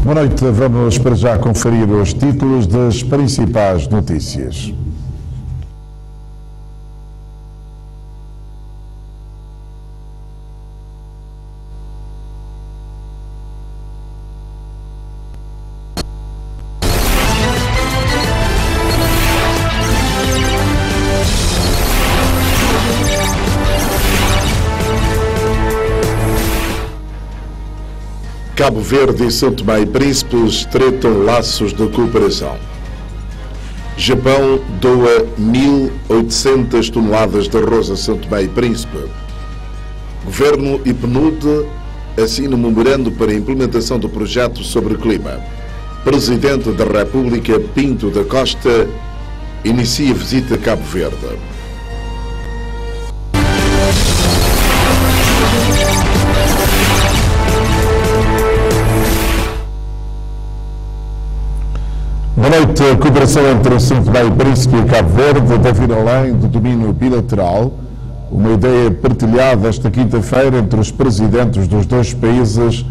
Boa noite, vamos para já conferir os títulos das principais notícias. Cabo Verde e São Tomé e Príncipe estreitam laços de cooperação. Japão doa 1.800 toneladas de arroz a São Tomé e Príncipe. Governo e PNUD assinam memorando para a implementação do projeto sobre clima. Presidente da República Pinto da Costa inicia visita a Cabo Verde. Boa noite. A cooperação entre São Tomé e Príncipe e Cabo Verde deve ir além do domínio bilateral, uma ideia partilhada esta quinta-feira entre os presidentes dos dois países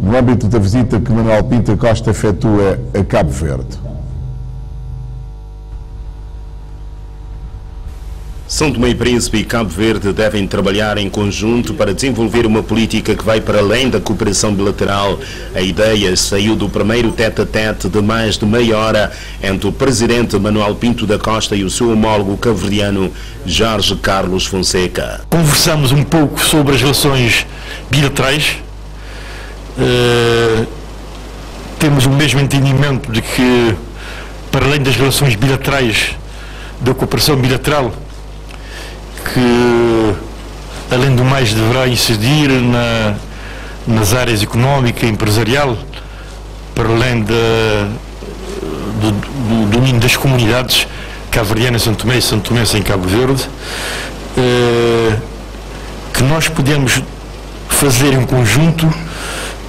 no âmbito da visita que Manuel Pinto da Costa efetua a Cabo Verde. São Tomé e Príncipe e Cabo Verde devem trabalhar em conjunto para desenvolver uma política que vai para além da cooperação bilateral. A ideia saiu do primeiro tete-a-tete de mais de meia hora entre o presidente Manuel Pinto da Costa e o seu homólogo cabo-verdiano Jorge Carlos Fonseca. Conversamos um pouco sobre as relações bilaterais. Temos o mesmo entendimento de que, para além das relações bilaterais, da cooperação bilateral, que, além do mais, deverá incidir nas áreas económica e empresarial, para além do domínio das comunidades cabo-verdiana, São Tomé e São Tomé em Cabo Verde, que nós podemos fazer em conjunto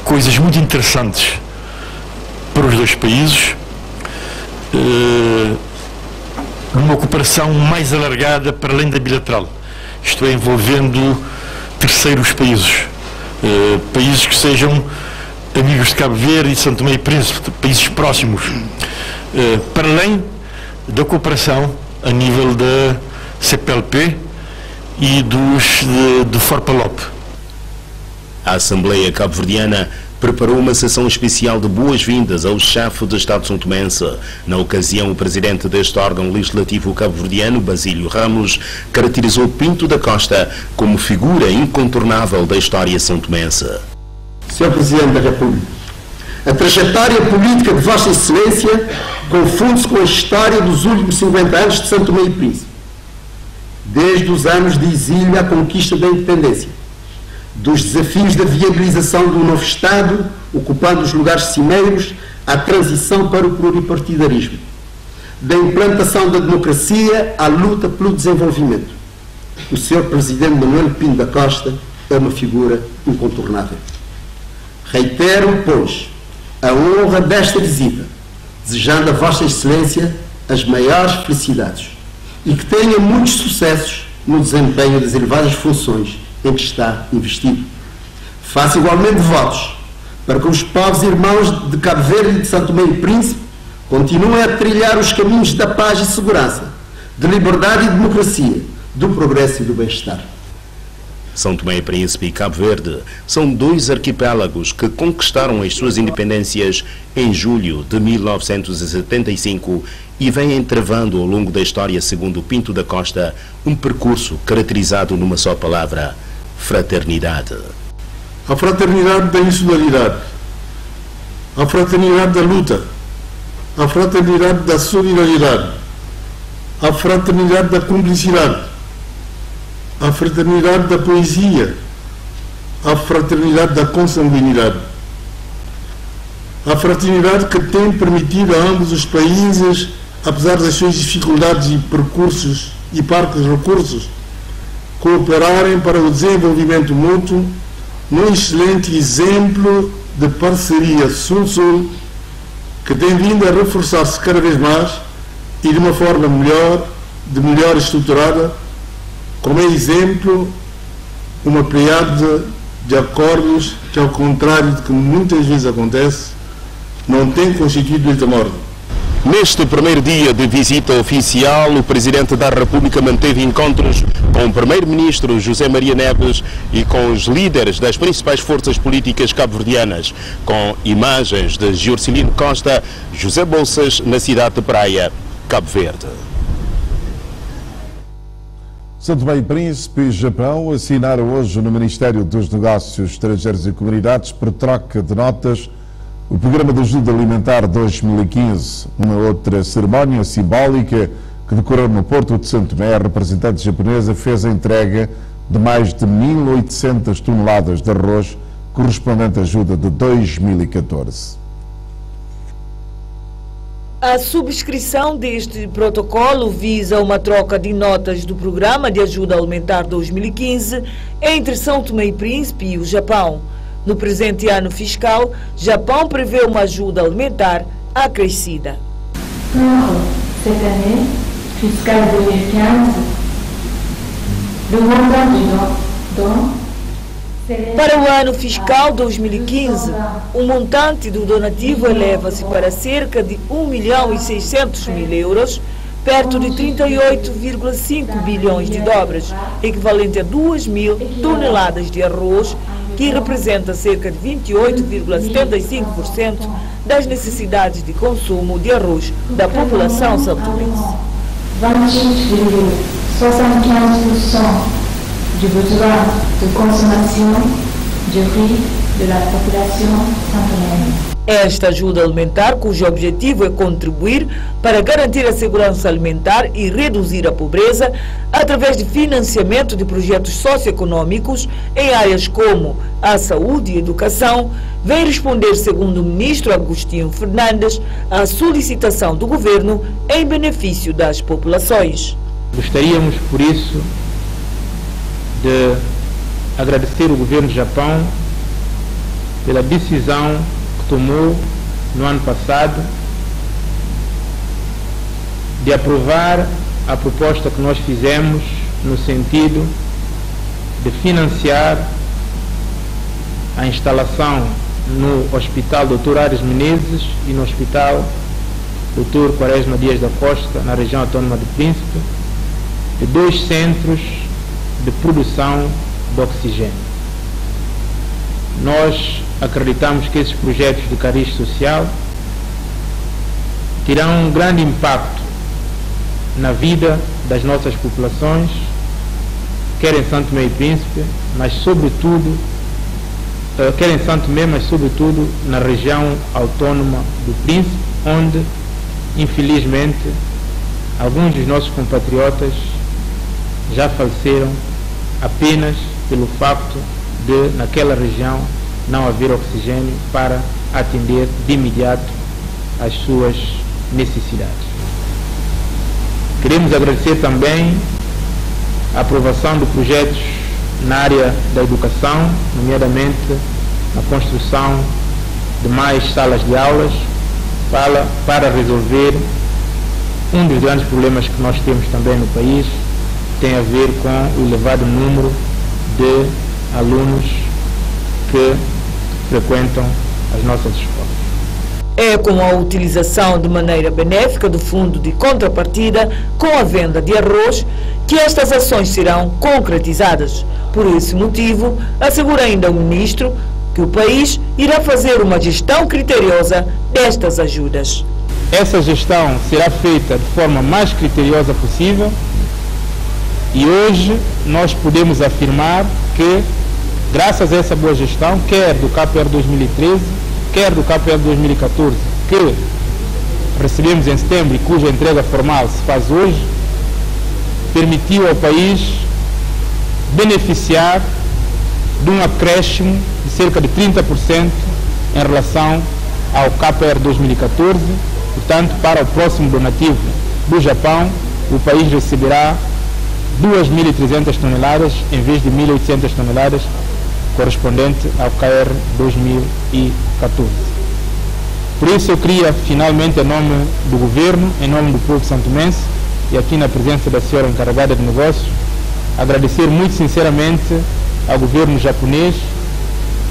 coisas muito interessantes para os dois países, numa cooperação mais alargada para além da bilateral, isto é, envolvendo terceiros países, países que sejam amigos de Cabo Verde e São Tomé e Príncipe, países próximos, para além da cooperação a nível da CPLP e do Forpalop. A Assembleia Cabo-Verdiana preparou uma sessão especial de boas-vindas ao chefe de Estado são-tomense. Na ocasião, o presidente deste órgão legislativo cabo-verdiano, Basílio Ramos, caracterizou Pinto da Costa como figura incontornável da história são-tomense. Sr. Presidente da República, a trajetória política de Vossa Excelência confunde-se com a história dos últimos 50 anos de São Tomé e Príncipe, desde os anos de exílio à conquista da independência, dos desafios da viabilização do novo Estado, ocupando os lugares cimeiros, à transição para o pluripartidarismo, da implantação da democracia à luta pelo desenvolvimento. O Sr. Presidente Manuel Pinto da Costa é uma figura incontornável. Reitero, pois, a honra desta visita, desejando a Vossa Excelência as maiores felicidades e que tenha muitos sucessos no desempenho das elevadas funções em que está investido. Faço igualmente votos para que os povos irmãos de Cabo Verde e de São Tomé e Príncipe continuem a trilhar os caminhos da paz e segurança, de liberdade e democracia, do progresso e do bem-estar. São Tomé e Príncipe e Cabo Verde são dois arquipélagos que conquistaram as suas independências em julho de 1975 e vêm travando ao longo da história, segundo Pinto da Costa, um percurso caracterizado numa só palavra: fraternidade. A fraternidade da insularidade, a fraternidade da luta, a fraternidade da solidariedade, a fraternidade da cumplicidade, a fraternidade da poesia, a fraternidade da consanguinidade. A fraternidade que tem permitido a ambos os países, apesar das suas dificuldades e percursos e parcos recursos, cooperarem para o desenvolvimento mútuo, num excelente exemplo de parceria Sul-Sul, que tem vindo a reforçar-se cada vez mais e de uma forma melhor estruturada, como é exemplo uma plejade de acordos que, ao contrário do que muitas vezes acontece, não tem constituído esta ordem. Neste primeiro dia de visita oficial, o Presidente da República manteve encontros com o Primeiro-Ministro José Maria Neves e com os líderes das principais forças políticas cabo-verdianas, com imagens de Juscelino Costa, José Bolsas, na cidade de Praia, Cabo Verde. Santo Tomé e Príncipe e Japão assinaram hoje no Ministério dos Negócios Estrangeiros e Comunidades, por troca de notas, o Programa de Ajuda Alimentar 2015. Numa outra cerimónia simbólica que decorreu no Porto de Santo Tomé, a representante japonesa fez a entrega de mais de 1.800 toneladas de arroz, correspondente à ajuda de 2014. A subscrição deste protocolo visa uma troca de notas do Programa de Ajuda Alimentar 2015 entre São Tomé e Príncipe e o Japão. No presente ano fiscal, Japão prevê uma ajuda alimentar acrescida. Cette année fiscale 2015, le montant du don. Para o ano fiscal 2015, o montante do donativo eleva-se para cerca de 1.600.000 euros, perto de 38,5 bilhões de dobras, equivalente a 2.000 toneladas de arroz, que representa cerca de 28,75% das necessidades de consumo de arroz da população santomense. 28,75% du besoin de consommation de riz de la population santomense. Esta ajuda alimentar, cujo objetivo é contribuir para garantir a segurança alimentar e reduzir a pobreza através de financiamento de projetos socioeconômicos em áreas como a saúde e a educação, vem responder, segundo o ministro Agostinho Fernandes, à solicitação do governo em benefício das populações. Gostaríamos, por isso, de agradecer o governo do Japão pela decisão que tomou no ano passado de aprovar a proposta que nós fizemos no sentido de financiar a instalação no Hospital Dr. Ares Menezes e no Hospital Dr. Quaresma Dias da Costa, na região autônoma do Príncipe, de 2 centros de produção de oxigênio. Nós acreditamos que esses projetos de cariz social terão um grande impacto na vida das nossas populações, quer em Santo Tomé e Príncipe, mas sobretudo na região autônoma do Príncipe, onde, infelizmente, alguns dos nossos compatriotas já faleceram apenas pelo facto de, naquela região, não haver oxigênio para atender de imediato às suas necessidades. Queremos agradecer também a aprovação de projetos na área da educação, nomeadamente na construção de mais salas de aulas para resolver um dos grandes problemas que nós temos também no país, tem a ver com o elevado número de alunos que frequentam as nossas escolas. É com a utilização de maneira benéfica do fundo de contrapartida com a venda de arroz que estas ações serão concretizadas. Por esse motivo, assegura ainda o ministro que o país irá fazer uma gestão criteriosa destas ajudas. Essa gestão será feita de forma mais criteriosa possível. E hoje nós podemos afirmar que, graças a essa boa gestão, quer do KPR 2013, quer do KPR 2014, que recebemos em setembro e cuja entrega formal se faz hoje, permitiu ao país beneficiar de um acréscimo de cerca de 30% em relação ao KPR 2014. Portanto, para o próximo donativo do Japão, o país receberá 2.300 toneladas em vez de 1.800 toneladas correspondente ao KR 2014. Por isso eu queria finalmente, em nome do governo, em nome do povo santomense e aqui na presença da senhora encarregada de negócios, agradecer muito sinceramente ao governo japonês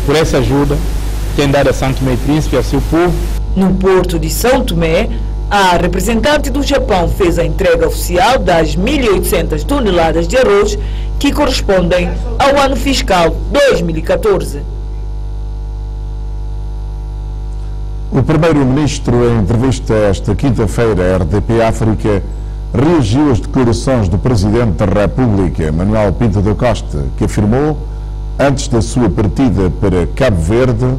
por essa ajuda que tem dado a Santo Tomé e Príncipe e ao seu povo. No porto de São Tomé, a representante do Japão fez a entrega oficial das 1.800 toneladas de arroz que correspondem ao ano fiscal 2014. O primeiro-ministro, em entrevista esta quinta-feira à RDP África, reagiu às declarações do Presidente da República, Manuel Pinto da Costa, que afirmou, antes da sua partida para Cabo Verde,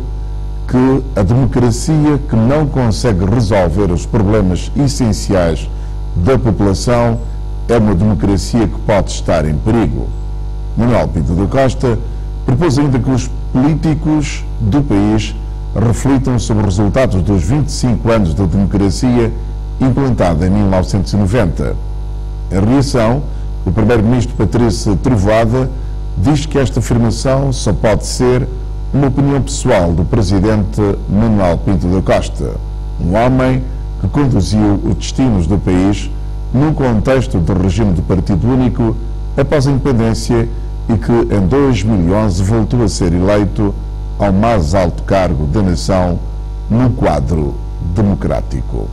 que a democracia que não consegue resolver os problemas essenciais da população é uma democracia que pode estar em perigo. Manuel Pinto da Costa propôs ainda que os políticos do país reflitam sobre os resultados dos 25 anos da democracia implantada em 1990. Em reação, o primeiro-ministro Patrício Trovoada diz que esta afirmação só pode ser uma opinião pessoal do presidente Manuel Pinto da Costa, um homem que conduziu os destinos do país num contexto de regime de partido único após a independência e que em 2011 voltou a ser eleito ao mais alto cargo da nação num quadro democrático.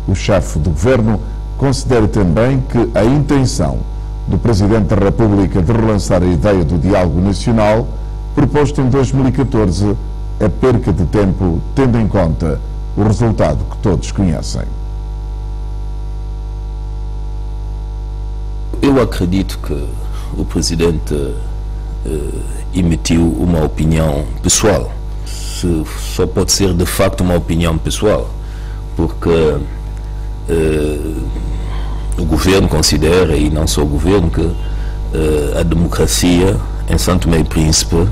O chefe do governo considera também que a intenção do Presidente da República de relançar a ideia do diálogo nacional proposto em 2014 é perca de tempo, tendo em conta o resultado que todos conhecem. Eu acredito que o Presidente emitiu uma opinião pessoal. Só pode ser de facto uma opinião pessoal, porque o governo considera, e não só o governo, que a democracia em São Tomé e Príncipe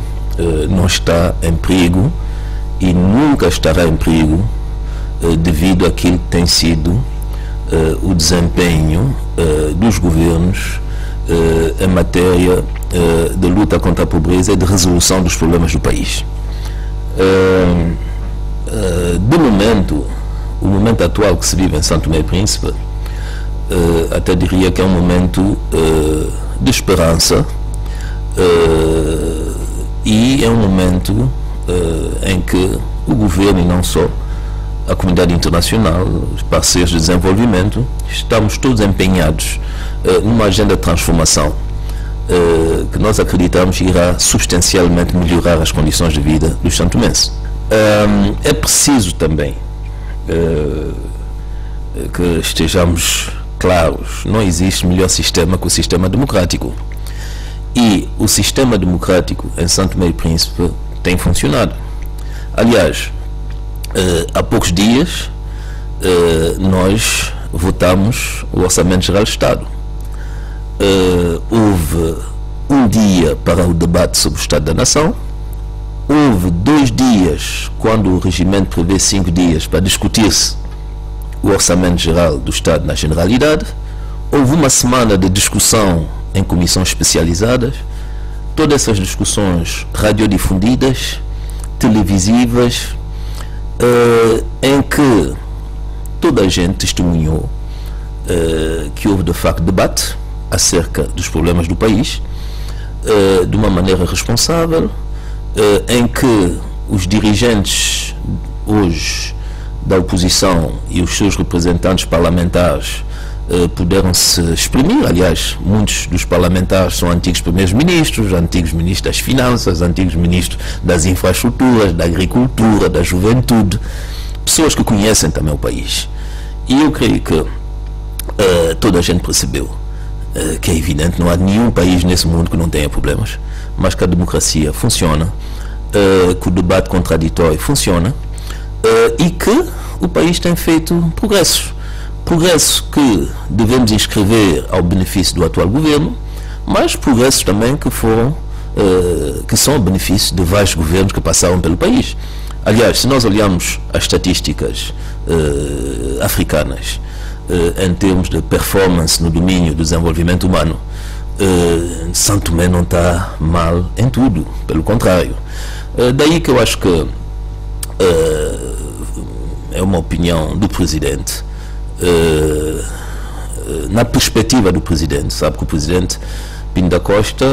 não está em perigo e nunca estará em perigo devido àquilo que tem sido o desempenho dos governos em matéria de luta contra a pobreza e de resolução dos problemas do país. De momento, o momento atual que se vive em São Tomé e Príncipe, até diria que é um momento de esperança, e é um momento em que o governo e não só a comunidade internacional, os parceiros de desenvolvimento, estamos todos empenhados numa agenda de transformação que nós acreditamos irá substancialmente melhorar as condições de vida dos santomenses. É preciso também que estejamos claros, não existe melhor sistema que o sistema democrático. E o sistema democrático em São Tomé e Príncipe tem funcionado. Aliás, há poucos dias nós votamos o Orçamento Geral do Estado. Houve um dia para o debate sobre o Estado da Nação, houve 2 dias, quando o regimento prevê 5 dias, para discutir-se o Orçamento Geral do Estado na Generalidade, houve uma semana de discussão em comissões especializadas, todas essas discussões radiodifundidas, televisivas, em que toda a gente testemunhou que houve de facto debate acerca dos problemas do país, de uma maneira responsável, em que os dirigentes hoje da oposição e os seus representantes parlamentares puderam se exprimir. Aliás, muitos dos parlamentares são antigos primeiros-ministros, antigos ministros das finanças, antigos ministros das infraestruturas, da agricultura, da juventude, pessoas que conhecem também o país. E eu creio que toda a gente percebeu que é evidente, não há nenhum país nesse mundo que não tenha problemas, mas que a democracia funciona, que o debate contraditório funciona, e que o país tem feito progressos que devemos inscrever ao benefício do atual governo, mas progressos também que são a benefício de vários governos que passaram pelo país. Aliás, se nós olharmos as estatísticas africanas em termos de performance no domínio do desenvolvimento humano, São Tomé não está mal em tudo, pelo contrário. Daí que eu acho que é uma opinião do Presidente, na perspectiva do Presidente. Sabe que o Presidente Pinto da Costa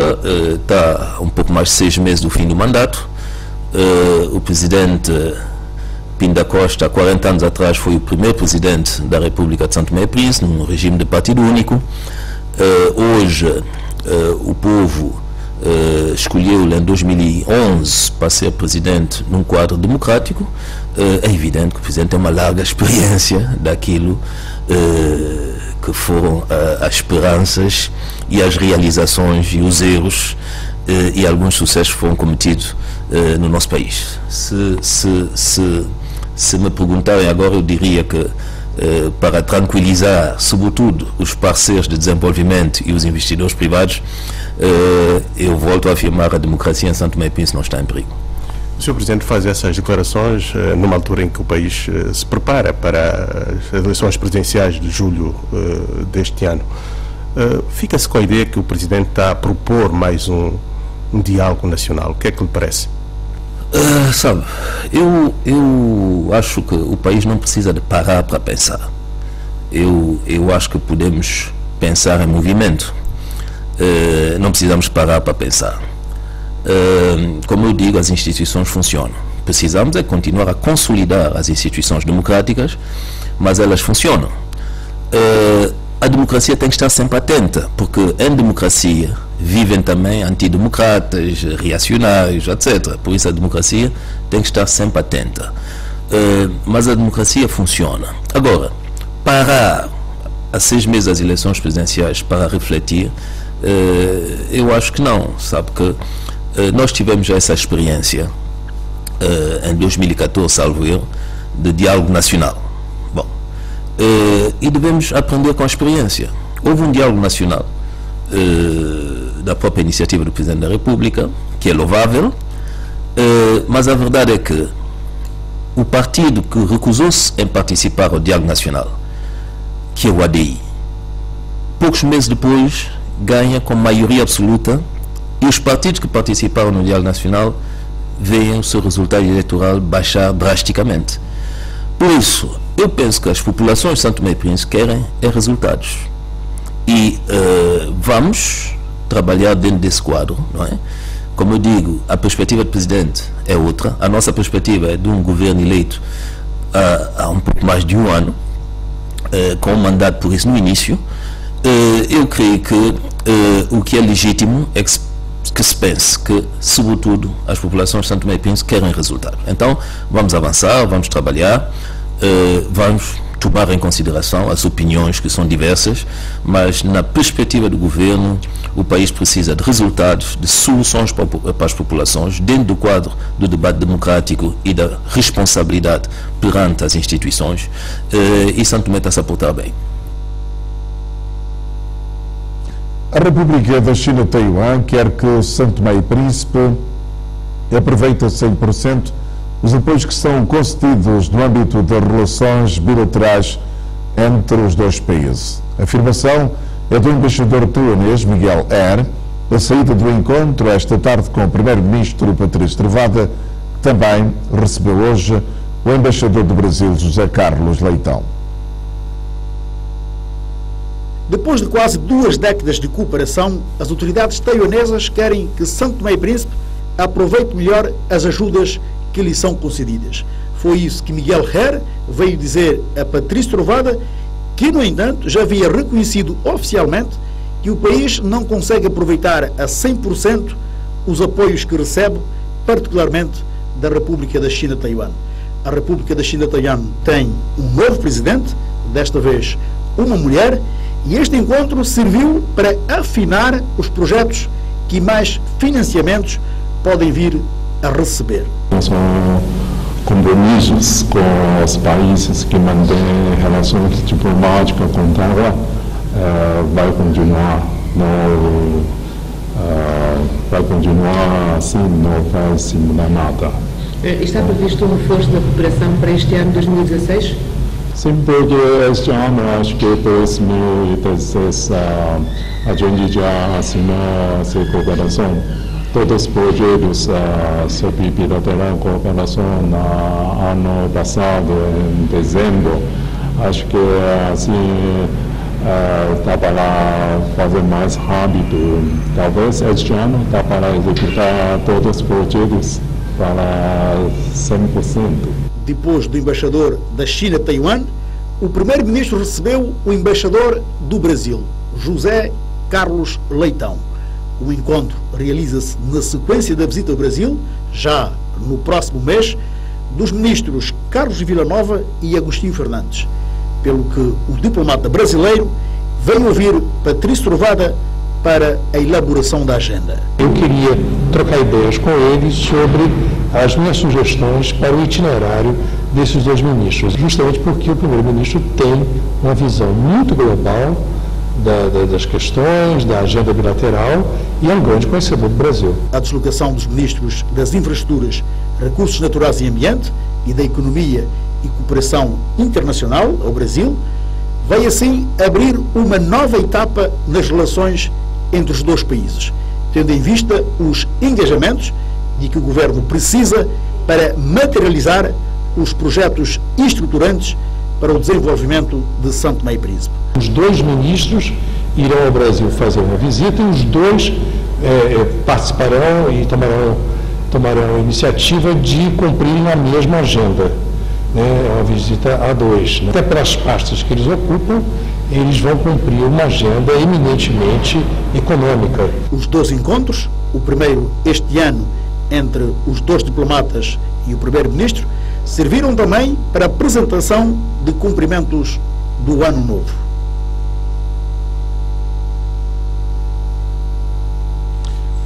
está um pouco mais de 6 meses do fim do mandato. O Presidente Pinto da Costa, há 40 anos atrás, foi o primeiro presidente da República de São Tomé e Príncipe, num regime de partido único. Hoje, o povo escolheu-lhe em 2011 para ser presidente num quadro democrático. É evidente que o presidente tem uma larga experiência daquilo que foram as esperanças e as realizações e os erros e alguns sucessos que foram cometidos no nosso país. Se me perguntarem agora, eu diria que para tranquilizar, sobretudo, os parceiros de desenvolvimento e os investidores privados, eu volto a afirmar que a democracia em São Tomé e Príncipe não está em perigo. O Sr. Presidente faz essas declarações numa altura em que o país se prepara para as eleições presidenciais de julho deste ano. Fica-se com a ideia que o Presidente está a propor mais um diálogo nacional. O que é que lhe parece? Sabe, eu acho que o país não precisa de parar para pensar. Eu acho que podemos pensar em movimento. Não precisamos parar para pensar. Como eu digo, as instituições funcionam. Precisamos é continuar a consolidar as instituições democráticas, mas elas funcionam. A democracia tem que estar sempre atenta, porque em democracia vivem também antidemocratas, reacionários, etc. Por isso a democracia tem que estar sempre atenta. Mas a democracia funciona. Agora, parar a 6 meses das eleições presidenciais para refletir, eu acho que não. Sabe que nós tivemos já essa experiência em 2014, salvo erro, de diálogo nacional. Bom, e devemos aprender com a experiência. Houve um diálogo nacional da própria iniciativa do Presidente da República, que é louvável, mas a verdade é que o partido que recusou-se em participar ao diálogo nacional, que é o ADI, poucos meses depois ganha com maioria absoluta, e os partidos que participaram no diálogo nacional veem o seu resultado eleitoral baixar drasticamente. Por isso, eu penso que as populações de São Tomé e Príncipe querem resultados. E vamos trabalhar dentro desse quadro, não é? Como eu digo, a perspectiva do Presidente é outra. A nossa perspectiva é de um governo eleito há um pouco mais de um ano, com um mandato por isso no início. Eu creio que o que é legítimo é que se pense que, sobretudo, as populações de São Tomé e Príncipe querem resultado. Então, vamos avançar, vamos trabalhar, vamos tomar em consideração as opiniões que são diversas, mas na perspectiva do governo, o país precisa de resultados, de soluções para as populações, dentro do quadro do debate democrático e da responsabilidade perante as instituições, e São Tomé está a se portar bem. A República da China-Taiwan quer que São Tomé e Príncipe aproveite a 100% os apoios que são concedidos no âmbito das relações bilaterais entre os dois países. A afirmação é do embaixador taiwanês Miguel Herr, a saída do encontro esta tarde com o primeiro-ministro Patrício Trovoada, que também recebeu hoje o embaixador do Brasil, José Carlos Leitão. Depois de quase 2 décadas de cooperação, as autoridades taiwanesas querem que São Tomé e Príncipe aproveite melhor as ajudas que lhe são concedidas. Foi isso que Miguel Herr veio dizer a Patrício Trovoada, que, no entanto, já havia reconhecido oficialmente que o país não consegue aproveitar a 100% os apoios que recebe, particularmente da República da China-Taiwan. A República da China-Taiwan tem um novo presidente, desta vez uma mulher, e este encontro serviu para afinar os projetos que mais financiamentos podem vir a receber. São compromissos com os países que mantêm relações diplomáticas com Taiwan, vai continuar assim, não vai se mudar nada. Está previsto um reforço da cooperação para este ano 2016? Sim, porque este ano, acho que 2016, a gente já assinou essa cooperação. Todos os projetos sobre bilateral cooperação no ano passado, em dezembro, acho que assim dá para fazer mais rápido. Talvez este ano dá para executar todos os projetos para 100%. Depois do embaixador da China a Taiwan, o primeiro-ministro recebeu o embaixador do Brasil, José Carlos Leitão. O encontro realiza-se na sequência da visita ao Brasil, já no próximo mês, dos ministros Carlos Villanova e Agostinho Fernandes, pelo que o diplomata brasileiro veio ouvir Patrício Trovada para a elaboração da agenda. Eu queria trocar ideias com eles sobre as minhas sugestões para o itinerário desses dois ministros, justamente porque o primeiro-ministro tem uma visão muito global das questões, da agenda bilateral, e é um grande conhecedor do Brasil. A deslocação dos ministros das Infraestruturas, Recursos Naturais e Ambiente e da Economia e Cooperação Internacional ao Brasil vai assim abrir uma nova etapa nas relações entre os dois países, tendo em vista os engajamentos de que o governo precisa para materializar os projetos estruturantes para o desenvolvimento de São Tomé e Príncipe. Os dois ministros irão ao Brasil fazer uma visita e os dois participarão e tomarão a iniciativa de cumprirem a mesma agenda. É uma visita a dois. Até pelas pastas que eles ocupam, eles vão cumprir uma agenda eminentemente econômica. Os dois encontros, o primeiro este ano entre os dois diplomatas e o primeiro-ministro, serviram também para a apresentação de cumprimentos do Ano Novo.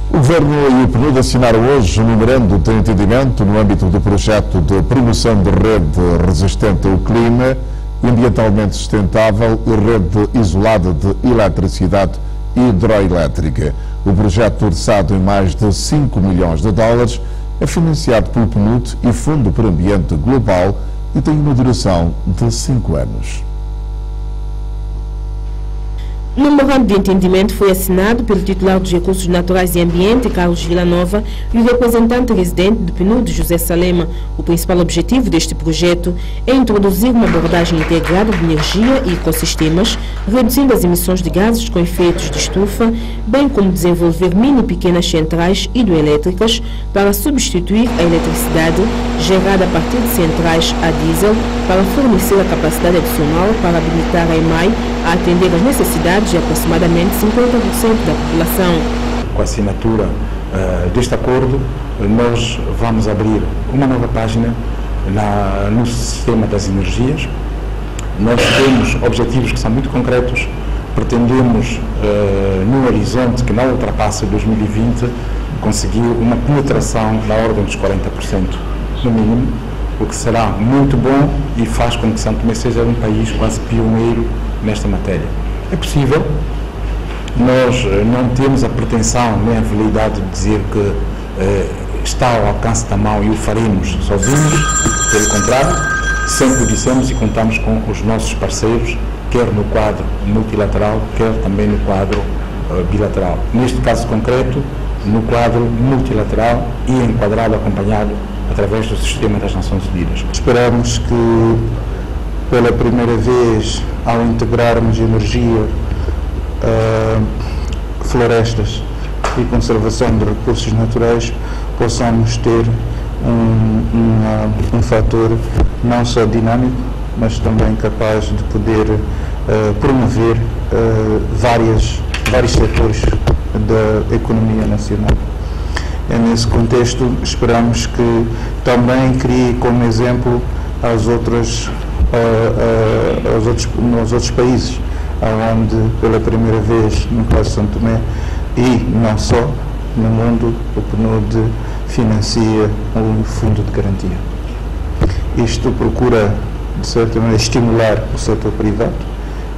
O Governo e o PNUD assinaram hoje um memorando de entendimento no âmbito do projeto de promoção de rede resistente ao clima, ambientalmente sustentável e rede isolada de eletricidade hidroelétrica. O projeto, orçado em mais de 5 milhões de dólares, é financiado pelo PNUD e Fundo para o Ambiente Global e tem uma duração de 5 anos. O memorando de entendimento foi assinado pelo titular dos Recursos Naturais e Ambiente, Carlos Villanova, e o representante residente do PNUD, José Salema. O principal objetivo deste projeto é introduzir uma abordagem integrada de energia e ecossistemas, reduzindo as emissões de gases com efeitos de estufa, bem como desenvolver mini e pequenas centrais hidroelétricas para substituir a eletricidade gerada a partir de centrais a diesel para fornecer a capacidade adicional para habilitar a EMAI a atender às necessidades de aproximadamente 50% da população. Com a assinatura deste acordo, nós vamos abrir uma nova página no sistema das energias. Nós temos objetivos que são muito concretos. Pretendemos, num horizonte que não ultrapassa 2020, conseguir uma penetração na ordem dos 40%, no mínimo, o que será muito bom e faz com que São Tomé seja um país quase pioneiro nesta matéria. É possível, nós não temos a pretensão nem a veleidade de dizer que está ao alcance da mão e o faremos sozinhos, pelo contrário, sempre o dissemos e contamos com os nossos parceiros, quer no quadro multilateral, quer também no quadro bilateral. Neste caso concreto, no quadro multilateral e enquadrado, acompanhado através do sistema das Nações Unidas. Esperamos que, pela primeira vez, ao integrarmos energia, florestas e conservação de recursos naturais, possamos ter um fator não só dinâmico, mas também capaz de poder promover vários setores da economia nacional. É nesse contexto, esperamos que também crie como exemplo aos outros países, onde pela primeira vez, no caso de São Tomé, e não só, no mundo, o PNUD financia um fundo de garantia. Isto procura, de certa maneira, estimular o setor privado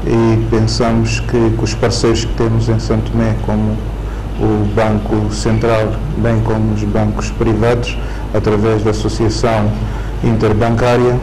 e pensamos que com os parceiros que temos em São Tomé, como o Banco Central, bem como os bancos privados, através da Associação Interbancária,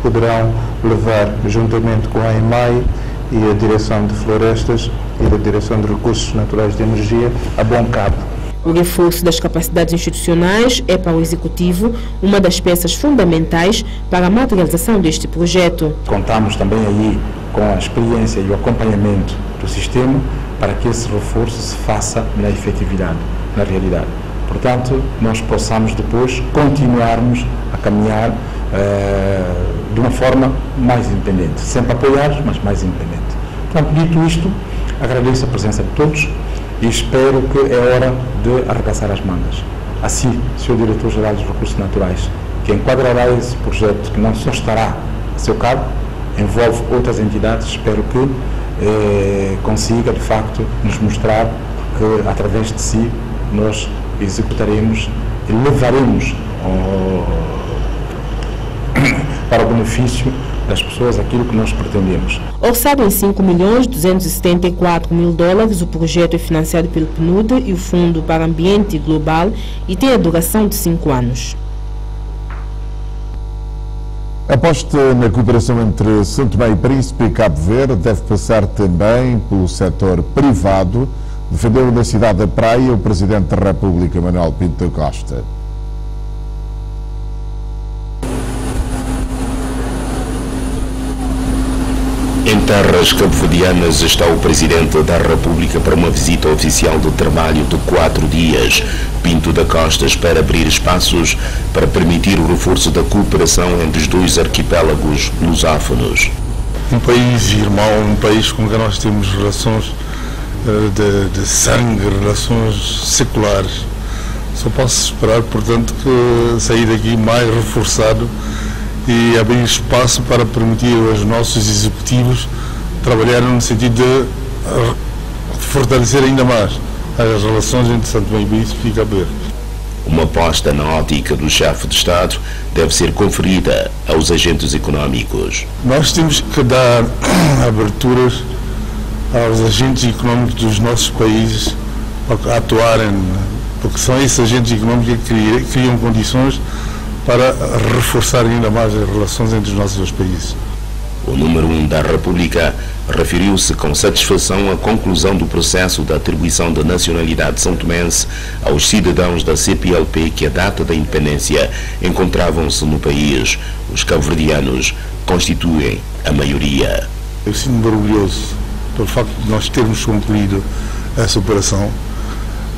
poderão levar, juntamente com a EMAI e a Direção de Florestas e a Direção de Recursos Naturais de Energia, a bom cabo. O reforço das capacidades institucionais é para o Executivo uma das peças fundamentais para a materialização deste projeto. Contamos também aí com a experiência e o acompanhamento do sistema para que esse reforço se faça na efetividade, na realidade. Portanto, nós possamos depois continuarmos a caminhar de uma forma mais independente, sempre apoiados, mas mais independente. Portanto, dito isto, agradeço a presença de todos e espero que é hora de arregaçar as mangas. Assim, Sr. Diretor-Geral dos Recursos Naturais, que enquadrará esse projeto, que não só estará a seu cabo, envolve outras entidades, espero que consiga, de facto, nos mostrar que, através de si, nós executaremos e levaremos para o benefício das pessoas aquilo que nós pretendemos. Orçado em $5.274.000, o projeto é financiado pelo PNUD e o Fundo para Ambiente Global e tem a duração de 5 anos. A aposta na cooperação entre São Tomé e Príncipe e Cabo Verde deve passar também pelo setor privado, defendeu na cidade da Praia o Presidente da República, Manuel Pinto da Costa. Em terras cabo-verdianas está o Presidente da República para uma visita oficial de trabalho de 4 dias. Pinto da Costa espera abrir espaços para permitir o reforço da cooperação entre os dois arquipélagos lusófonos. Um país irmão, um país com que nós temos relações de sangue, relações seculares. Só posso esperar, portanto, que sair daqui mais reforçado e abrir espaço para permitir aos nossos executivos trabalharem no sentido de fortalecer ainda mais as relações entre São Tomé e Príncipe e Cabo Verde. Uma aposta na ótica do chefe de Estado deve ser conferida aos agentes económicos. Nós temos que dar aberturas aos agentes económicos dos nossos países para atuarem, porque são esses agentes económicos que criam condições para reforçar ainda mais as relações entre os nossos dois países. O número 1 da República referiu-se com satisfação à conclusão do processo de atribuição da nacionalidade são-tomense aos cidadãos da CPLP que, à data da independência, encontravam-se no país. Os cabo-verdianos constituem a maioria. Eu sinto-me orgulhoso pelo facto de nós termos concluído essa operação,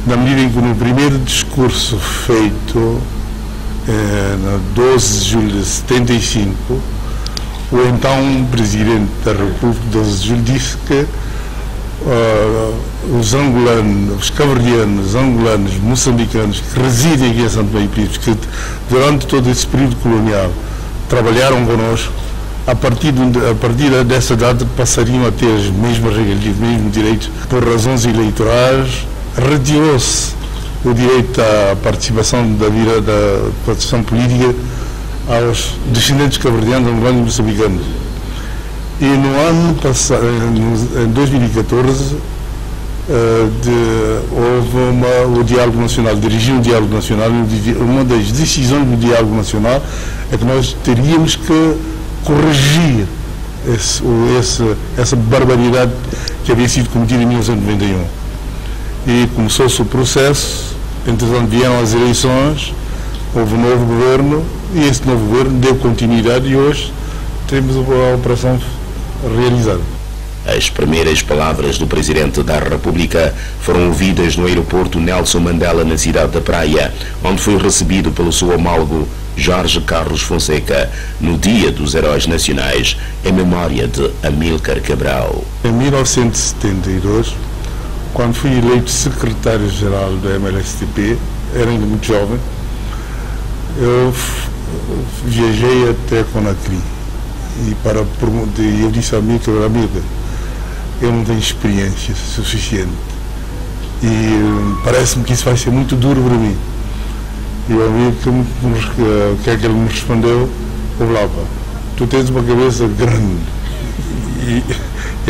na medida em que no primeiro discurso feito no 12 de julho de 75, o então Presidente da República, 12 de julho, disse que os angolanos, os cabo-verdianos, os angolanos, moçambicanos que residem aqui em São Tomé e Príncipe, que durante todo esse período colonial trabalharam connosco, a partir dessa data passariam a ter as mesmas regalias, os mesmos direitos. Por razões eleitorais, retirou-se o direito à participação da vida da participação política aos descendentes cabo-verdianos, angolanos e moçambicanos. E no ano passado, em 2014, houve o Diálogo Nacional, dirigiu o Diálogo Nacional, e uma das decisões do Diálogo Nacional é que nós teríamos que corrigir essa barbaridade que havia sido cometida em 1991. E começou-se o processo, entretanto vieram as eleições, houve um novo governo e esse novo governo deu continuidade e hoje temos a operação realizada. As primeiras palavras do Presidente da República foram ouvidas no aeroporto Nelson Mandela, na cidade da Praia, onde foi recebido pelo seu homólogo Jorge Carlos Fonseca, no Dia dos Heróis Nacionais, em memória de Amílcar Cabral. Em 1972, quando fui eleito secretário-geral do MLSTP, era ainda muito jovem, eu viajei até Conakry e eu disse a Amílcar, eu não tenho experiência suficiente e parece-me que isso vai ser muito duro para mim. E eu vi o que é que ele me respondeu: Olá, tu tens uma cabeça grande e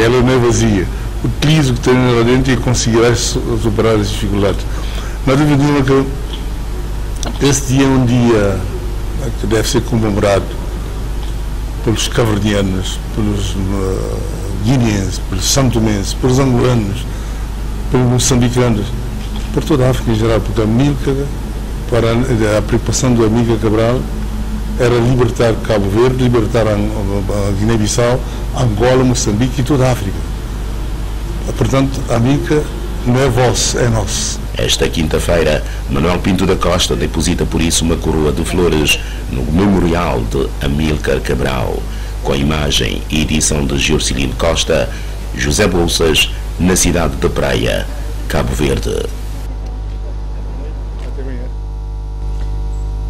ela não é vazia. Utilize o que tens lá dentro e conseguirás superar as dificuldades. Não há dúvida nenhuma que esse dia é um dia que deve ser comemorado pelos cabo-verdianos, pelos guineenses, pelos santomenses, pelos angolanos, pelos moçambicanos, por toda a África em geral, porque a preocupação do Amílcar Cabral era libertar Cabo Verde, libertar a Guiné-Bissau, Angola, Moçambique e toda a África. Portanto, Amílcar Não é vosso, é nosso. Esta quinta-feira, Manuel Pinto da Costa deposita por isso uma coroa de flores no memorial de Amílcar Cabral, com a imagem e edição de Georcilino Costa, José Bolsas, na cidade de Praia, Cabo Verde.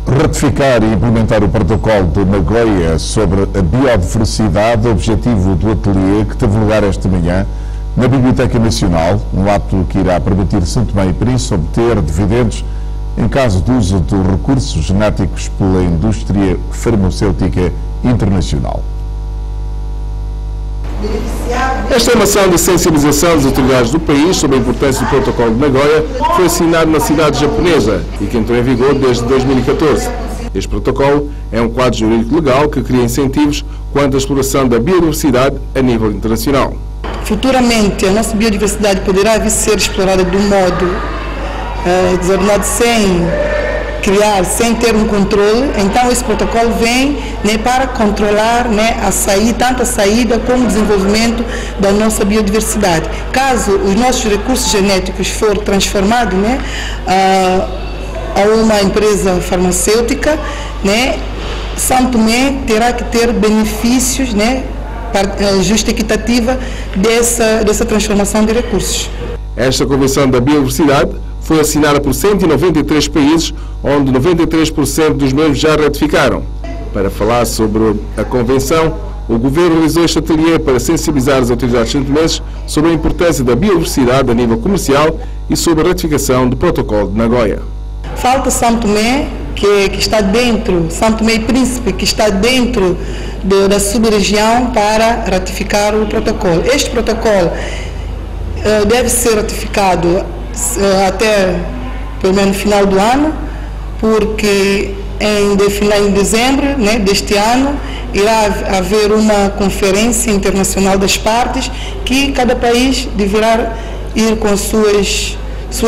Ratificar e implementar o protocolo de Nagoya sobre a biodiversidade, objetivo do ateliê que teve lugar esta manhã na Biblioteca Nacional, um ato que irá permitir São Tomé e Príncipe obter dividendos em caso de uso de recursos genéticos pela indústria farmacêutica internacional. Esta é uma ação de sensibilização das autoridades do país sobre a importância do protocolo de Nagoya, que foi assinado na cidade japonesa e que entrou em vigor desde 2014. Este protocolo é um quadro jurídico legal que cria incentivos quanto à exploração da biodiversidade a nível internacional. Futuramente, a nossa biodiversidade poderá vir ser explorada de um modo desordenado, sem ter um controle. Então esse protocolo vem, né, para controlar, né, tanto a saída como o desenvolvimento da nossa biodiversidade. Caso os nossos recursos genéticos forem transformados, né, a uma empresa farmacêutica, né, São Tomé terá que ter benefícios, né, para justa e equitativa dessa transformação de recursos. Esta Convenção da Biodiversidade foi assinada por 193 países, onde 93% dos membros já ratificaram. Para falar sobre a Convenção, o Governo realizou este ateliê para sensibilizar as autoridades santomenses sobre a importância da biodiversidade a nível comercial e sobre a ratificação do Protocolo de Nagoya. Falta São Tomé, que está dentro, São Tomé e Príncipe, que está dentro da sub-região para ratificar o protocolo. Este protocolo deve ser ratificado até pelo menos no final do ano, porque em dezembro, né, deste ano irá haver uma conferência internacional das partes que cada país deverá ir com suas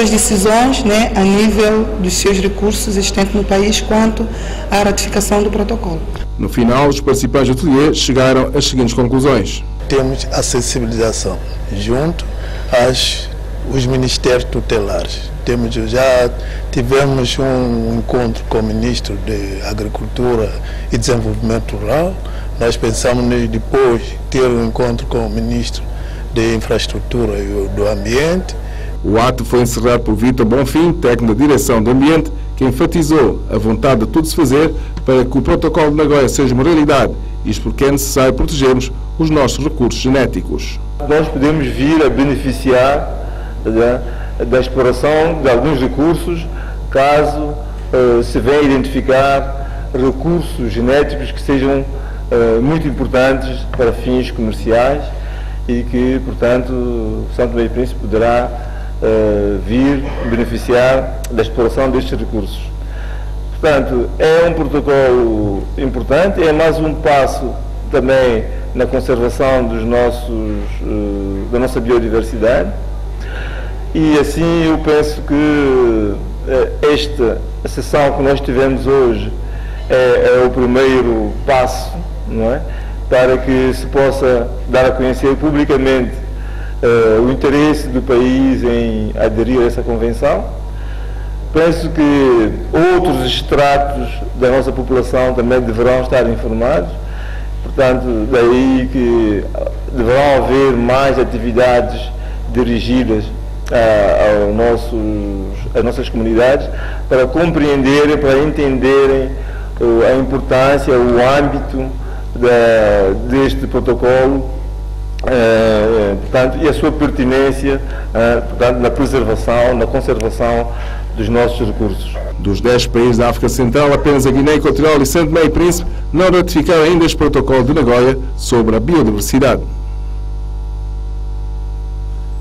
decisões, né, a nível dos seus recursos existentes no país quanto à ratificação do protocolo. No final, os participantes do ateliê chegaram às seguintes conclusões. Temos a sensibilização junto os ministérios tutelares. Já tivemos um encontro com o Ministro de Agricultura e Desenvolvimento Rural. Nós pensamos depois ter um encontro com o Ministro de Infraestrutura e do Ambiente. O ato foi encerrado por Vítor Bonfim, técnico da Direção do Ambiente, que enfatizou a vontade de tudo se fazer para que o protocolo de Nagoya seja uma realidade, isto porque é necessário protegermos os nossos recursos genéticos. Nós podemos vir a beneficiar da exploração de alguns recursos, caso se venha identificar recursos genéticos que sejam muito importantes para fins comerciais e que, portanto, São Tomé e Príncipe poderá vir beneficiar da exploração destes recursos. Portanto, é um protocolo importante, é mais um passo também na conservação da nossa biodiversidade. E assim eu penso que esta sessão que nós tivemos hoje é o primeiro passo, não é? Para que se possa dar a conhecer publicamente o interesse do país em aderir a essa convenção. Penso que outros estratos da nossa população também deverão estar informados, portanto, daí que deverão haver mais atividades dirigidas às nossas comunidades para compreenderem, para entenderem a importância, o âmbito deste protocolo, portanto, e a sua pertinência, portanto, na preservação, na conservação dos nossos recursos. Dos 10 países da África Central, apenas a Guiné Equatorial e São Tomé e Príncipe não ratificaram ainda este protocolo de Nagoya sobre a biodiversidade.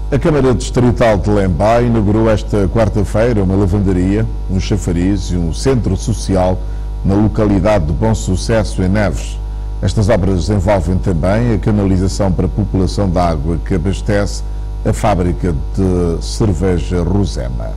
A Câmara Distrital de Lemba inaugurou esta quarta-feira uma lavandaria, um chafariz e um centro social na localidade de Bom Sucesso, em Neves. Estas obras envolvem também a canalização para a população de água que abastece a fábrica de cerveja Rosema.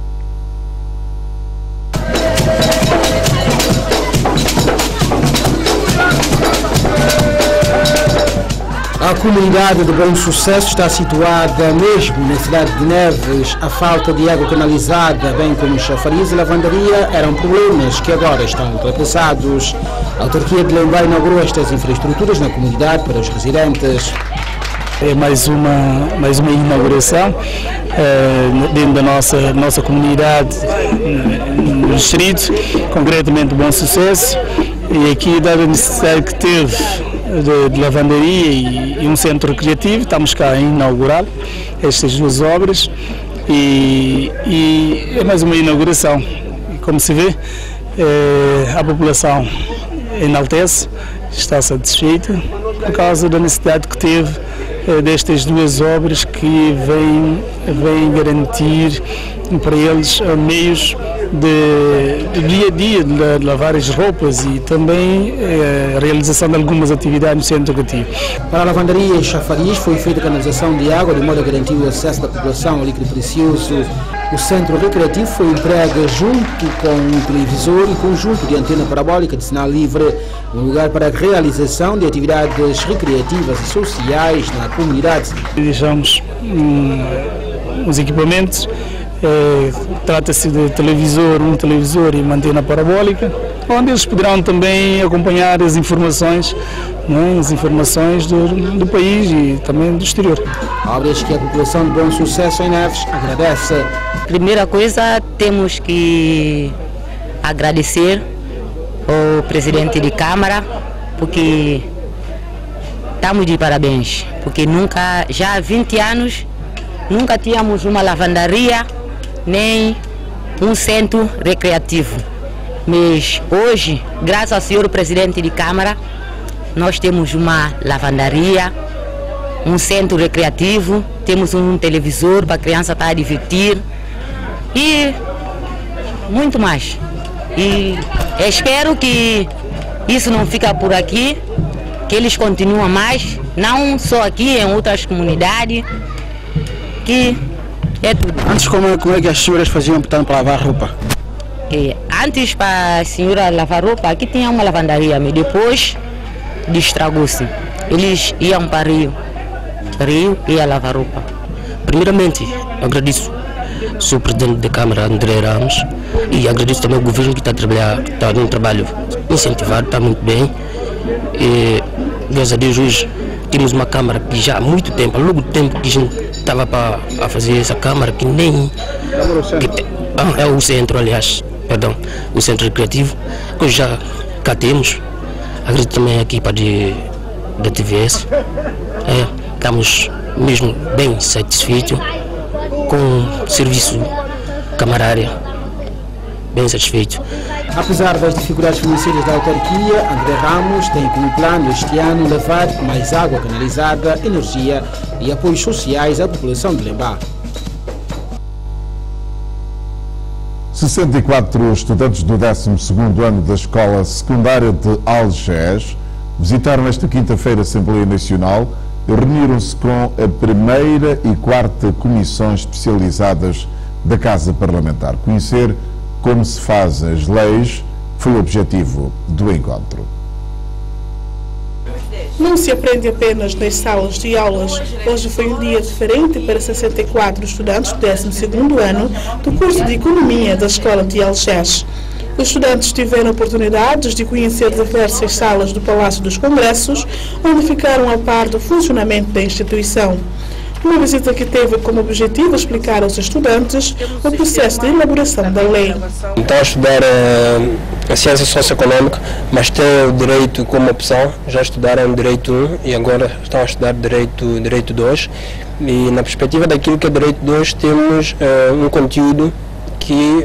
A comunidade de Bom Sucesso está situada mesmo na cidade de Neves. A falta de água canalizada, bem como chafariz e lavandaria, eram problemas que agora estão ultrapassados. A autarquia de Lemba inaugurou estas infraestruturas na comunidade para os residentes. É mais uma inauguração dentro da nossa comunidade no distrito, concretamente Bom Sucesso, e aqui dada a necessidade que teve de lavandaria e um centro recreativo, estamos cá a inaugurar estas duas obras e é mais uma inauguração. Como se vê, a população enaltece, está satisfeita por causa da necessidade que teve destas duas obras que vêm garantir para eles meios de dia a dia, de lavar as roupas e também a realização de algumas atividades no centro educativo. Para a lavandaria e chafariz foi feita canalização de água de modo a garantir o acesso da população ao líquido precioso. O centro recreativo foi entregue junto com um televisor e conjunto de antena parabólica de sinal livre, um lugar para a realização de atividades recreativas e sociais na comunidade. Deixamos os equipamentos. Trata-se de um televisor e uma antena parabólica, onde eles poderão também acompanhar as informações, do país e também do exterior. Obras que a população de Bom Sucesso em Neves agradece. Primeira coisa, temos que agradecer ao presidente de Câmara, porque estamos de parabéns, porque já há 20 anos, nunca tínhamos uma lavandaria, nem um centro recreativo. Mas hoje, graças ao senhor presidente de Câmara, nós temos uma lavandaria, um centro recreativo, temos um televisor para a criança estar a divertir e muito mais. E espero que isso não fique por aqui, que eles continuem mais, não só aqui, em outras comunidades, que é tudo. Antes, como é que as senhoras faziam, portanto, para lavar roupa? Antes, para a senhora lavar roupa, aqui tinha uma lavandaria, mas depois estragou-se. Eles iam para Rio ia lavar roupa. Primeiramente, agradeço ao Sr. Presidente da Câmara, André Ramos, e agradeço também ao governo que está a trabalhar, está dando um trabalho incentivado, está muito bem. E, graças a Deus, hoje temos uma Câmara que já há muito tempo, há longo tempo que a gente estava a fazer essa Câmara, que nem... é o centro, aliás, perdão, o centro recreativo, que hoje já cá temos. Agradeço também a equipa da TVS. Estamos mesmo bem satisfeitos com o serviço camarário, bem satisfeito. Apesar das dificuldades financeiras da autarquia, André Ramos tem como plano este ano levar mais água canalizada, energia e apoios sociais à população de Lemba. 64 estudantes do 12º ano da Escola Secundária de Algés visitaram esta quinta-feira a Assembleia Nacional e reuniram-se com a primeira e quarta comissões especializadas da Casa Parlamentar. Conhecer como se fazem as leis foi o objetivo do encontro. Não se aprende apenas nas salas de aulas. Hoje foi um dia diferente para 64 estudantes do 12º ano do curso de Economia da Escola de Algés. Os estudantes tiveram oportunidades de conhecer diversas salas do Palácio dos Congressos, onde ficaram a par do funcionamento da instituição. Uma visita que teve como objetivo explicar aos estudantes o processo de elaboração da lei. Estão a estudar a ciência socioeconômica, mas têm o direito como opção. Já estudaram direito 1 e agora estão a estudar direito 2. E na perspectiva daquilo que é direito 2, temos um conteúdo que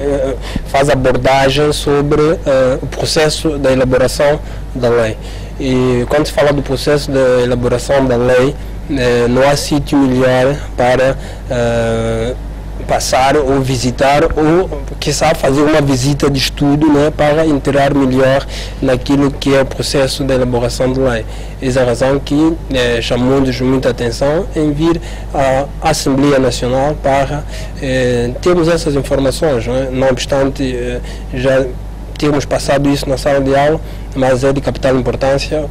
faz abordagem sobre o processo da elaboração da lei. E quando se fala do processo da elaboração da lei, não há sítio melhor para passar ou visitar ou, quiçá, fazer uma visita de estudo, né, para entrar melhor naquilo que é o processo da elaboração de lei. Essa é a razão que chamamos muita atenção em vir à Assembleia Nacional para termos essas informações, né? Não obstante, já temos passado isso na sala de aula, mas é de capital importância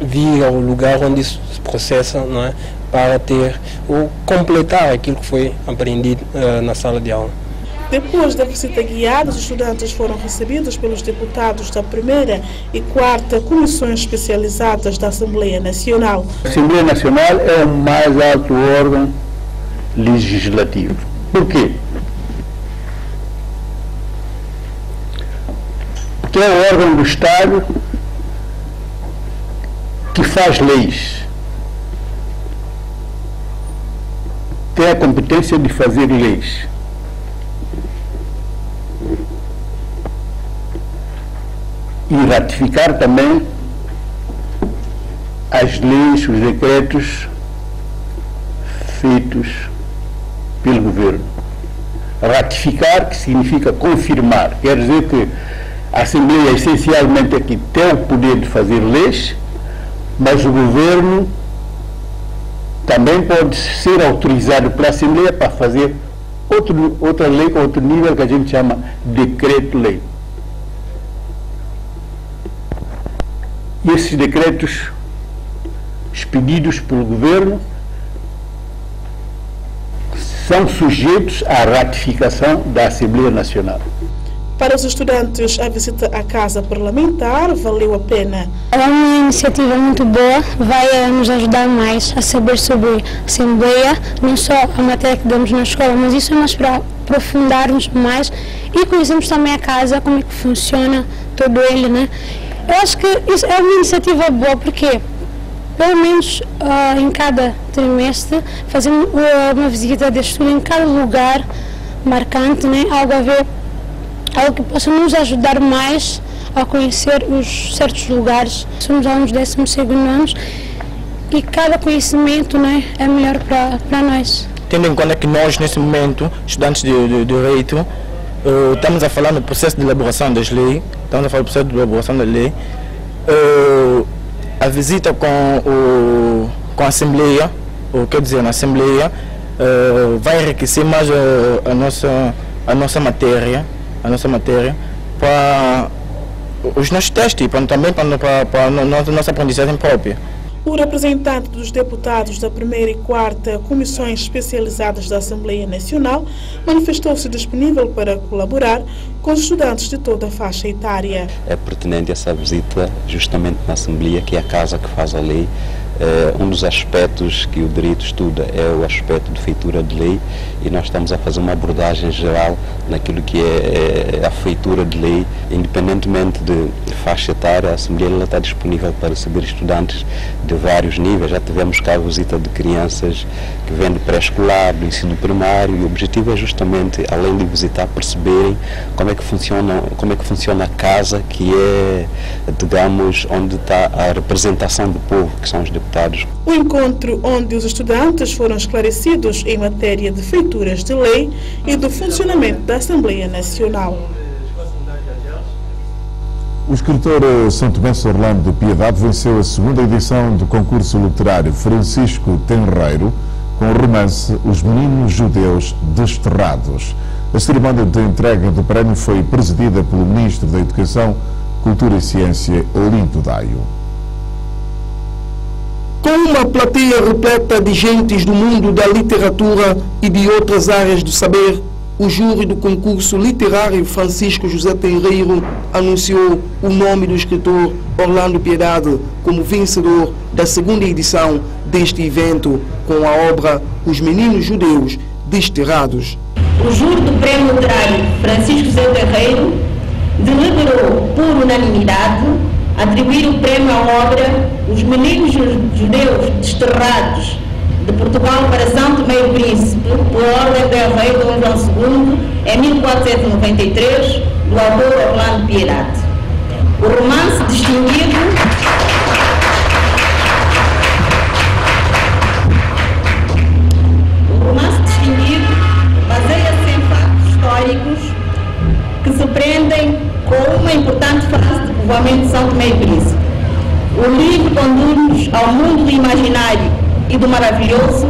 vir ao lugar onde isso se processa, não é? Para ter ou completar aquilo que foi aprendido na sala de aula. Depois da visita guiada, os estudantes foram recebidos pelos deputados da primeira e quarta comissões especializadas da Assembleia Nacional. A Assembleia Nacional é o mais alto órgão legislativo. Por quê? Porque é o órgão do Estado que faz leis. Tem a competência de fazer leis. E ratificar também as leis, os decretos feitos pelo governo. Ratificar, que significa confirmar, quer dizer que a Assembleia essencialmente é que tem o poder de fazer leis, mas o governo também pode ser autorizado pela Assembleia para fazer outra lei, outro nível que a gente chama decreto-lei. E esses decretos expedidos pelo governo são sujeitos à ratificação da Assembleia Nacional. Para os estudantes, a visita à Casa Parlamentar valeu a pena. É uma iniciativa muito boa, vai nos ajudar mais a saber sobre a Assembleia, não só a matéria que damos na escola, mas isso é mais para aprofundarmos mais e conhecermos também a casa, como é que funciona todo ele, né? Eu acho que isso é uma iniciativa boa, porque pelo menos em cada trimestre fazemos uma visita de estudo em cada lugar marcante, né? Algo que possa nos ajudar mais a conhecer os certos lugares. Somos alunos do 12º ano e cada conhecimento, né, é melhor para nós. Tendo em conta que nós, nesse momento, estudantes de Direito, estamos a falar no processo de elaboração das leis, a visita com a Assembleia, ou quer dizer, na Assembleia, vai enriquecer mais a nossa matéria para os nossos testes e também para a nossa aprendizagem própria. O representante dos deputados da primeira e quarta comissões especializadas da Assembleia Nacional manifestou-se disponível para colaborar com os estudantes de toda a faixa etária. É pertinente essa visita justamente na Assembleia, que é a casa que faz a lei. Um dos aspectos que o direito estuda é o aspecto de feitura de lei, e nós estamos a fazer uma abordagem geral naquilo que é a feitura de lei, independentemente de faixa etária. A Assembleia ela está disponível para receber estudantes de vários níveis. Já tivemos cá a visita de crianças que vêm do pré-escolar, do ensino primário, e o objetivo é justamente, além de visitar, perceberem como é que funciona a casa, que é, digamos, onde está a representação do povo, que são os deputados. O encontro onde os estudantes foram esclarecidos em matéria de feituras de lei e do funcionamento da Assembleia Nacional. O escritor santomense Orlando Piedade venceu a segunda edição do concurso literário Francisco Tenreiro com o romance Os Meninos Judeus Desterrados. A cerimónia de entrega do prémio foi presidida pelo Ministro da Educação, Cultura e Ciência, Olinto Daio. Com uma plateia repleta de gentes do mundo da literatura e de outras áreas do saber, o júri do concurso literário Francisco José Tenreiro anunciou o nome do escritor Orlando Piedade como vencedor da segunda edição deste evento, com a obra Os Meninos Judeus Desterrados. O júri do Prêmio Literário Francisco José Tenreiro deliberou por unanimidade atribuir o prêmio à obra Os Meninos Judeus Desterrados, de Portugal para São Tomé e Príncipe, por ordem do rei Dom João II, em 1493, do autor Orlando Piedade. O romance distinguido baseia-se em fatos históricos que se prendem com uma importante fase de povoamento de São Tomé e Príncipe. O livro conduz-nos ao mundo do imaginário e do maravilhoso,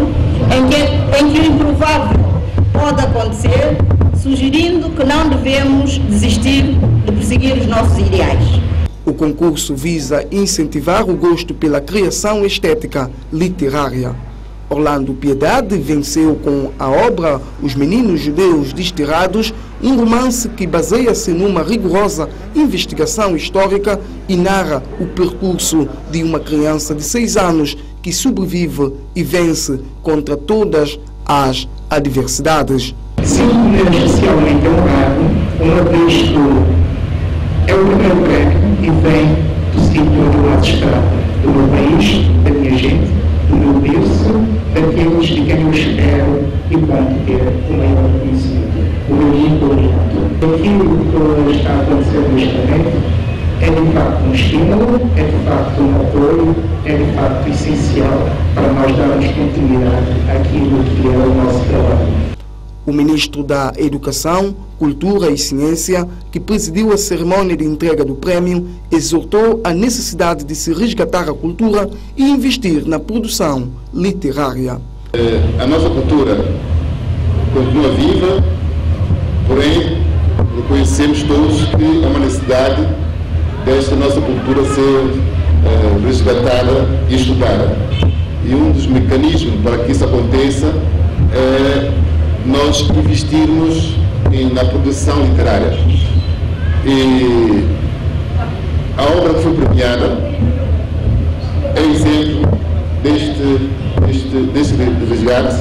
em que o improvável pode acontecer, sugerindo que não devemos desistir de perseguir os nossos ideais. O concurso visa incentivar o gosto pela criação estética literária. Orlando Piedade venceu com a obra Os Meninos Judeus Desterrados, um romance que baseia-se numa rigorosa investigação histórica e narra o percurso de uma criança de 6 anos que sobrevive e vence contra todas as adversidades. Sinto-me especialmente honrado, uma vez que é o primeiro prémio e vem do sítio do lado esperado, do meu país, da minha gente, do meu berço, daqueles de quem eu espero e posso ter o maior conhecimento, o meu muito obrigado. Aquilo que está acontecendo neste momento é de facto um estímulo, é de facto um apoio, é de facto essencial para nós darmos continuidade àquilo que é o nosso trabalho. O ministro da Educação, Cultura e Ciência, que presidiu a cerimônia de entrega do prémio, exortou a necessidade de se resgatar a cultura e investir na produção literária. A nossa cultura continua viva, porém reconhecemos todos que há uma necessidade desta nossa cultura ser resgatada e estudada. E um dos mecanismos para que isso aconteça é nós investirmos na produção literária. E a obra que foi premiada é exemplo deste resgate,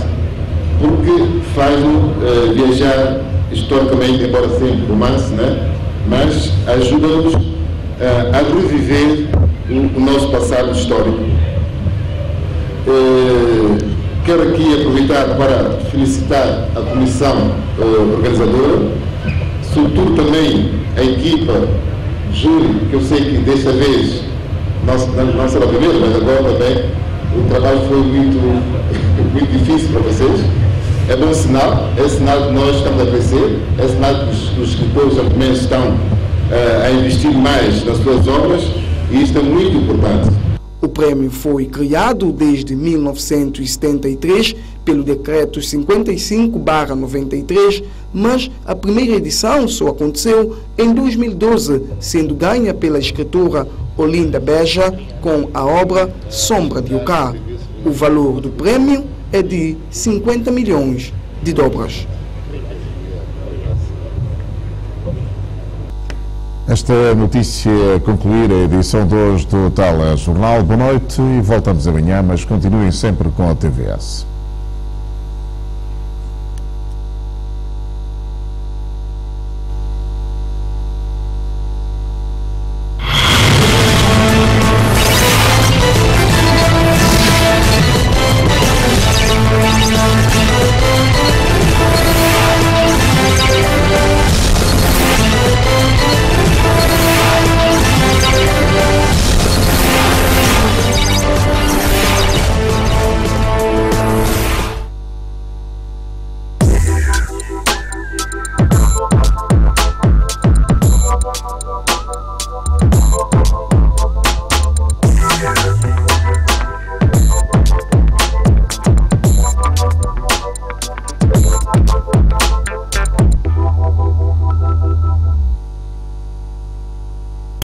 porque faz-nos viajar historicamente, embora sempre romance, né? Mas ajuda-nos a reviver o nosso passado histórico. Quero aqui aproveitar para felicitar a comissão organizadora, sobretudo também a equipa de júri, que eu sei que desta vez não será a primeira, mas agora também o trabalho foi muito difícil para vocês. É bom sinal, é sinal que nós estamos a crescer, é sinal que os escritores também estão a investir mais nas suas obras, e isto é muito importante. O prêmio foi criado desde 1973 pelo Decreto 55/93, mas a primeira edição só aconteceu em 2012, sendo ganha pela escritora Olinda Beja com a obra Sombra de Ocá. O valor do prêmio é de 50 milhões de dobras. Esta notícia concluir a edição de hoje do Telejornal. Boa noite e voltamos amanhã, mas continuem sempre com a TVS.